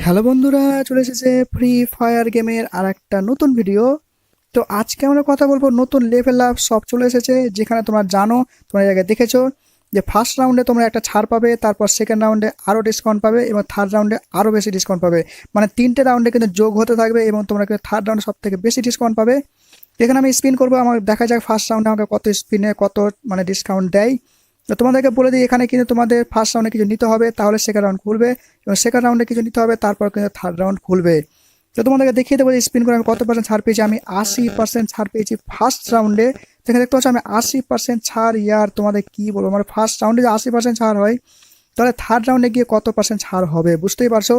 Hello বন্ধুরা, চলে এসেছে ফ্রি ফায়ার গেমের আর একটা নতুন ভিডিও। তো আজকে আমরা কথা বলবো নতুন লেভেল আপ সব চলে এসেছে, যেখানে তোমরা জানো, তোমরা এর আগে দেখেছো যে ফার্স্ট রাউন্ডে তোমরা একটা ছাড় পাবে, তারপর সেকেন্ড রাউন্ডে আরও ডিসকাউন্ট পাবে এবং থার্ড রাউন্ডে আরও বেশি ডিসকাউন্ট পাবে। মানে তিনটে রাউন্ডে কিন্তু যোগ হতে থাকবে এবং তোমরা কিন্তু থার্ড রাউন্ডে সব থেকে বেশি ডিসকাউন্ট পাবে। এখানে আমি স্পিন করবো, আমার দেখা যাক ফার্স্ট রাউন্ডে আমাকে কত স্পিনে কত মানে ডিসকাউন্ট দেয়। তো তোমাদেরকে বলে দিই, এখানে কিন্তু তোমাদের ফার্স্ট রাউন্ডে কিছু নিতে হবে, তাহলে সেকেন্ড রাউন্ড খুলবে, এবং সেকেন্ড রাউন্ডে কিছু নিতে হবে, তারপর কিন্তু থার্ড রাউন্ড খুলবে। তো তোমাদেরকে দেখিয়ে দেবো যে স্পিন করে আমি কত পার্সেন্ট ছাড় পেয়েছি। আমি 80% ছাড় পেয়েছি ফার্স্ট রাউন্ডে। দেখে দেখতে পাচ্ছ আমি 80% ছাড়। ইয়ার তোমাদের কি বলবো, মানে ফার্স্ট রাউন্ডে যে 80% ছাড় হয়, তাহলে থার্ড রাউন্ডে গিয়ে কত পার্সেন্ট ছাড় হবে বুঝতেই পারছো।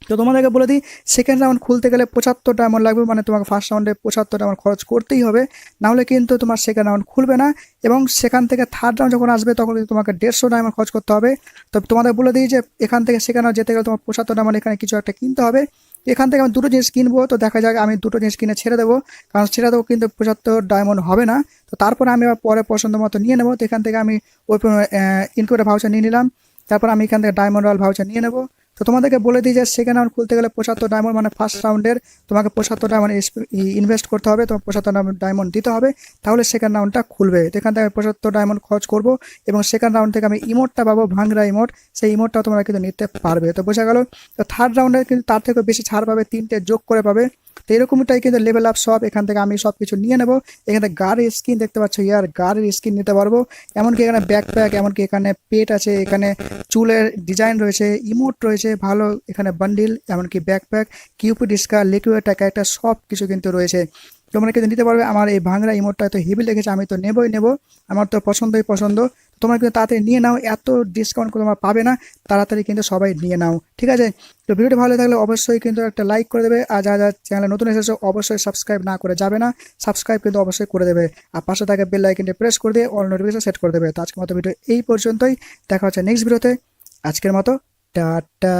তো তোমাদেরকে বলে দিই, সেকেন্ড রাউন্ড খুলতে গেলে 75 ডায়মন্ড লাগবে, মানে তোমাকে ফার্স্ট রাউন্ডে 75 ডায়মন্ড খরচ করতেই হবে, নাহলে কিন্তু তোমার সেকেন্ড রাউন্ড খুলবে না। এবং সেখান থেকে থার্ড রাউন্ড যখন আসবে তখন কিন্তু তোমাকে 150 ডায়মন্ড খরচ করতে হবে। তো তোমাদের বলে দিই যে এখান থেকে সেকেন্ড রাউন্ড যেতে গেলে তোমার 75 ডায়মন্ড এখানে কিছু একটা কিনতে হবে। এখান থেকে আমি দুটো জিনিস কিনবো, তো দেখা যাক আমি দুটো জিনিস কিনে ছেড়ে দেবো, কারণ ছেড়ে দেবো কিন্তু 75 ডায়মন্ড হবে না। তো তারপরে আমি আবার পরে পছন্দ মতো নিয়ে নেবো। তো এখান থেকে আমি ওই ইনকিউবেটর ভাউচার নিয়ে নিলাম, তারপর আমি এখান থেকে ডায়মন্ড রয়্যাল ভাউচার নিয়ে নেবো। তো তোমাদেরকে বলে দিই যে সেকেন্ড রাউন্ড খুলতে গেলে 75 ডায়মন্ড, মানে ফার্স্ট রাউন্ডের তোমাকে 75 ডায়মন্ড ইনভেস্ট করতে হবে, তোমার 75 ডায়মন্ড দিতে হবে, তাহলে সেকেন্ড রাউন্ডটা খুলবে। তো এখান থেকে আমি 75 ডায়মন্ড খরচ করবো এবং সেকেন্ড রাউন্ড থেকে আমি ইমোটটা পাবো, ভাংরা ইমোট, সেই ইমোটটা তোমরা কিন্তু নিতে পারবে। তো বোঝা গেল। তো থার্ড রাউন্ডে কিন্তু তার থেকে বেশি ছাড় পাবে, তিনটে যোগ করে পাবে। তো এরকমটাই কিন্তু লেভেল আপ সব। এখান থেকে আমি সব কিছু নিয়ে নেবো। এখানে গাড়ির স্কিন দেখতে পাচ্ছ, ইয়ার গাড়ির স্কিন নিতে পারবো। এমনকি এখানে ব্যাকপ্যাক, এমনকি এখানে পেট আছে, এখানে চুলের ডিজাইন রয়েছে, ইমোট রয়েছে ভালো, এখানে বান্ডিল, এমনকি ব্যাকপ্যাক, কিউপি ডিস্কা, লিকুইড ক্যারেক্টার সব কিছু কিন্তু রয়েছে। তোমরা কিন্তু নিতে পারবে। আমার এই ভাংরা ইমোটটা তো হেভি লেগেছে, আমি তো নেবই নেবো, আমার তো পছন্দই পছন্দ। তোমরা কিন্তু তাড়াতাড়ি নিয়ে নাও, এত ডিসকাউন্ট তোমরা পাবে না, তাড়াতাড়ি কিন্তু সবাই নিয়ে নাও, ঠিক আছে। তো ভিডিওটি ভালো থাকলে অবশ্যই কিন্তু একটা লাইক করে দেবে, আর যারা যারা চ্যানেলে নতুন এসেছো অবশ্যই সাবস্ক্রাইব না করে যাবে না, সাবস্ক্রাইব কিন্তু অবশ্যই করে দেবে, আর পাশে থাকে বেল আইকনটি প্রেস করে দিয়ে অল নোটিফিকেশন সেট করে দেবে। তো আজকের মতো ভিডিও এই পর্যন্তই, দেখা হচ্ছে নেক্সট ভিডিওতে। আজকের মতো টাটা।